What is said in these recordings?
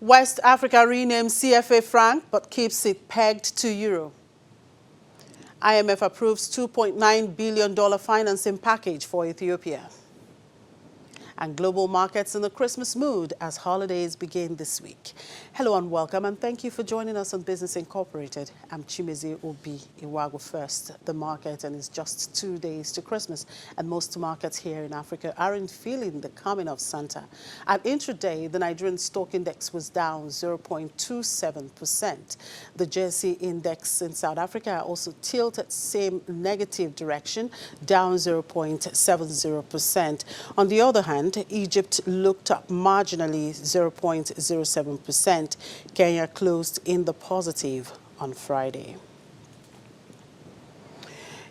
West Africa renames CFA franc but keeps it pegged to euro. IMF approves $2.9 billion financing package for Ethiopia. And global markets in the Christmas mood as holidays begin this week. Hello and welcome, and thank you for joining us on Business Incorporated. I'm Chimeze Obi Iwago. First, the market, and it's just 2 days to Christmas, and most markets here in Africa aren't feeling the coming of Santa. At intraday, the Nigerian stock index was down 0.27%. The JSE index in South Africa also tilted same negative direction, down 0.70%. On the other hand, Egypt looked up marginally, 0.07%. Kenya closed in the positive on Friday.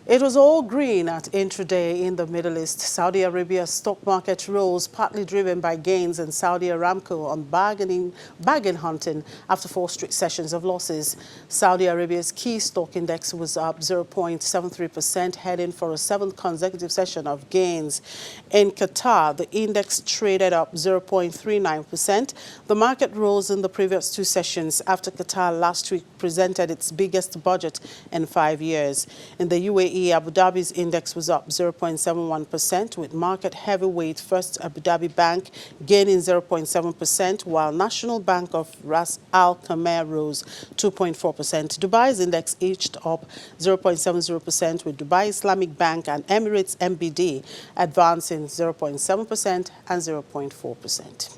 It was all green at intraday in the Middle East. Saudi Arabia's stock market rose, partly driven by gains in Saudi Aramco on bargain hunting after 4 straight sessions of losses. Saudi Arabia's key stock index was up 0.73%, heading for a 7th consecutive session of gains. In Qatar, the index traded up 0.39%. The market rose in the previous 2 sessions after Qatar last week presented its biggest budget in 5 years. In the UAE, Abu Dhabi's index was up 0.71%, with market heavyweight First Abu Dhabi Bank gaining 0.7%, while National Bank of Ras Al Khaimah rose 2.4%. Dubai's index edged up 0.70%, with Dubai Islamic Bank and Emirates MBD advancing 0.7% and 0.4%.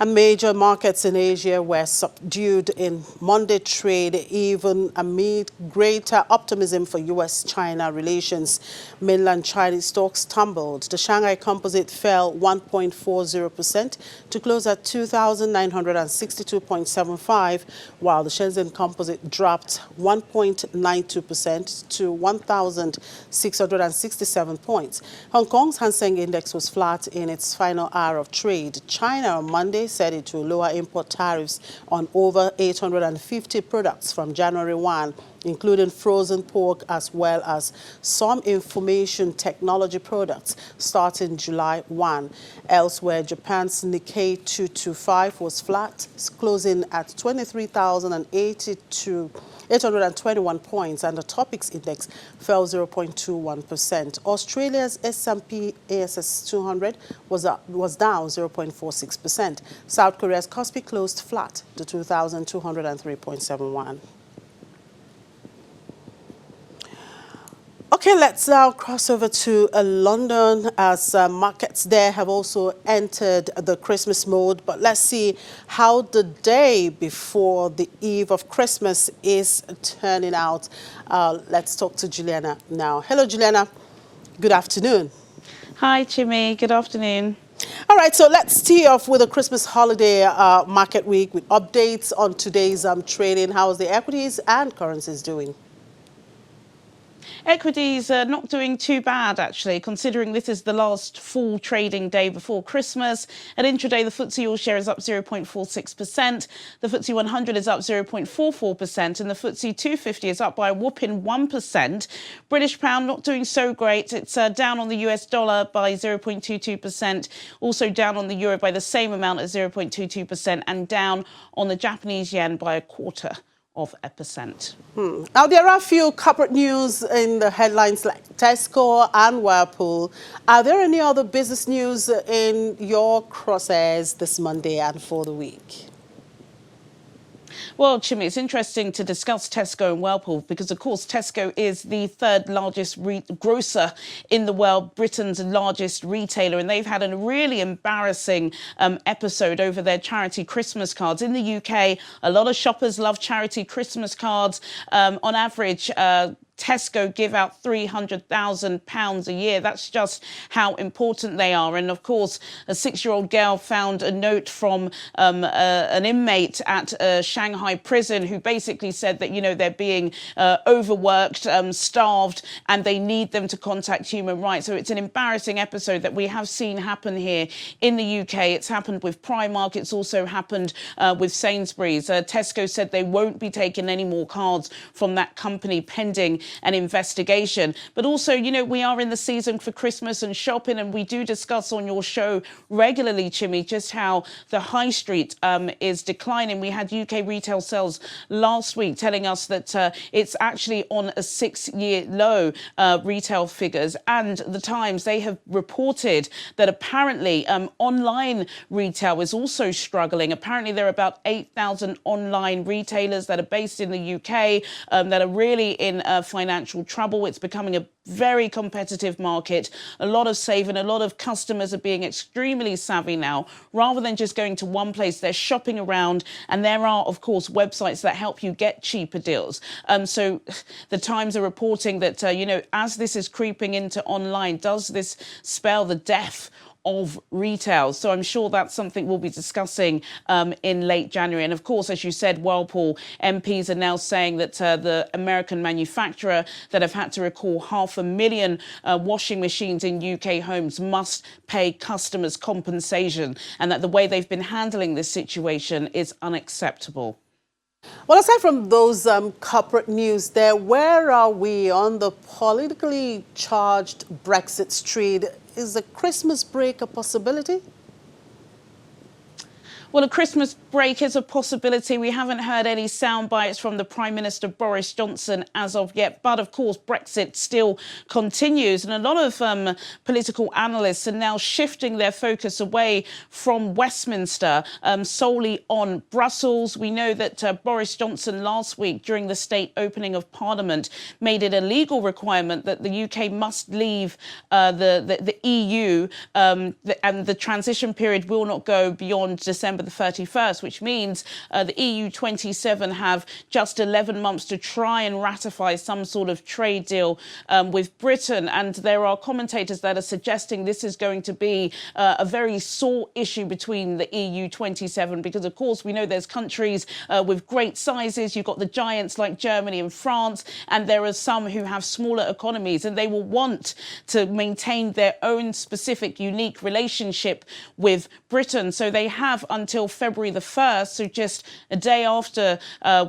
And major markets in Asia were subdued in Monday trade, even amid greater optimism for U.S.-China relations. Mainland Chinese stocks tumbled. The Shanghai Composite fell 1.40% to close at 2,962.75, while the Shenzhen Composite dropped 1.92% to 1,667 points. Hong Kong's Hang Seng Index was flat in its final hour of trade. China on Monday said it will lower import tariffs on over 850 products from January 1, including frozen pork as well as some information technology products starting July 1. Elsewhere, Japan's Nikkei 225 was flat, closing at 821 points, and the Topix index fell 0.21%. Australia's S&P ASX 200 was down 0.46%. South Korea's Kospi closed flat to 2,203.71. Okay, let's now cross over to London as markets there have also entered the Christmas mode. But let's see how the day before the eve of Christmas is turning out. Let's talk to Juliana now. Hello, Juliana. Good afternoon. Hi, Chimmy. Good afternoon. All right, so let's tee off with a Christmas holiday market week with updates on today's trading. How is the equities and currencies doing? Equities are not doing too bad, actually, considering this is the last full trading day before Christmas. At intraday, the FTSE All-Share is up 0.46%, the FTSE 100 is up 0.44%, and the FTSE 250 is up by a whopping 1%. British pound not doing so great. It's down on the US dollar by 0.22%, also down on the euro by the same amount at 0.22%, and down on the Japanese yen by 0.25%. Now, there are a few corporate news in the headlines like Tesco and Whirlpool. Are there any other business news in your crosshairs this Monday and for the week? Well, Chimmy, it's interesting to discuss Tesco and Whirlpool because, of course, Tesco is the 3rd largest grocer in the world, Britain's largest retailer, and they've had a really embarrassing episode over their charity Christmas cards. In the UK, a lot of shoppers love charity Christmas cards. On average, Tesco give out £300,000 a year. That's just how important they are. And of course, a 6-year-old girl found a note from an inmate at a Shanghai prison who basically said that, you know, they're being overworked, starved, and they need them to contact human rights. So it's an embarrassing episode that we have seen happen here in the UK. It's happened with Primark. It's also happened with Sainsbury's. Tesco said they won't be taking any more cards from that company pending an investigation. But also, you know, we are in the season for Christmas and shopping, and we do discuss on your show regularly, Chimmy, just how the high street is declining. We had UK retail sales last week telling us that it's actually on a 6-year low, retail figures. And the Times, they have reported that apparently online retail is also struggling. Apparently there are about 8,000 online retailers that are based in the UK that are really in financial trouble. It's becoming a very competitive market. A lot of saving, a lot of customers are being extremely savvy now. Rather than just going to one place, they're shopping around, and there are, of course, websites that help you get cheaper deals. So the Times are reporting that, you know, as this is creeping into online, does this spell the death of retail? So I'm sure that's something we'll be discussing in late January. And of course, as you said, Whirlpool MPs are now saying that the American manufacturer that have had to recall 500,000 washing machines in UK homes must pay customers compensation, and that the way they've been handling this situation is unacceptable. Well, aside from those corporate news there, where are we on the politically charged Brexit street? Is the Christmas break a possibility? Well, a Christmas break is a possibility. We haven't heard any sound bites from the Prime Minister Boris Johnson as of yet. But of course, Brexit still continues. And a lot of political analysts are now shifting their focus away from Westminster solely on Brussels. We know that Boris Johnson last week, during the state opening of Parliament, made it a legal requirement that the UK must leave the EU and the transition period will not go beyond December the 31st, which means the EU 27 have just 11 months to try and ratify some sort of trade deal with Britain. And there are commentators that are suggesting this is going to be a very sore issue between the EU 27, because, of course, we know there's countries with great sizes. You've got the giants like Germany and France, and there are some who have smaller economies, and they will want to maintain their own specific, unique relationship with Britain. So they have until February the 1st, so just a day after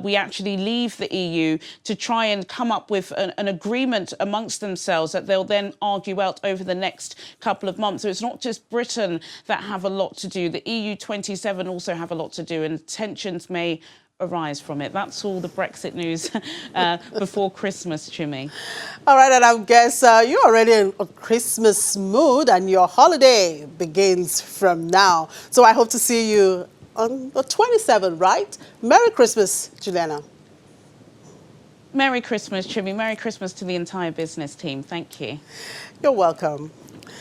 we actually leave the EU, to try and come up with an agreement amongst themselves that they'll then argue out over the next couple of months. So it's not just Britain that have a lot to do. The EU 27 also have a lot to do, and tensions may arise from it. That's all the Brexit news before Christmas, Chimmy. All right, and I guess you're already in a Christmas mood, and your holiday begins from now. So I hope to see you on the 27th, right? Merry Christmas, Juliana. Merry Christmas, Chimmy. Merry Christmas to the entire business team. Thank you. You're welcome.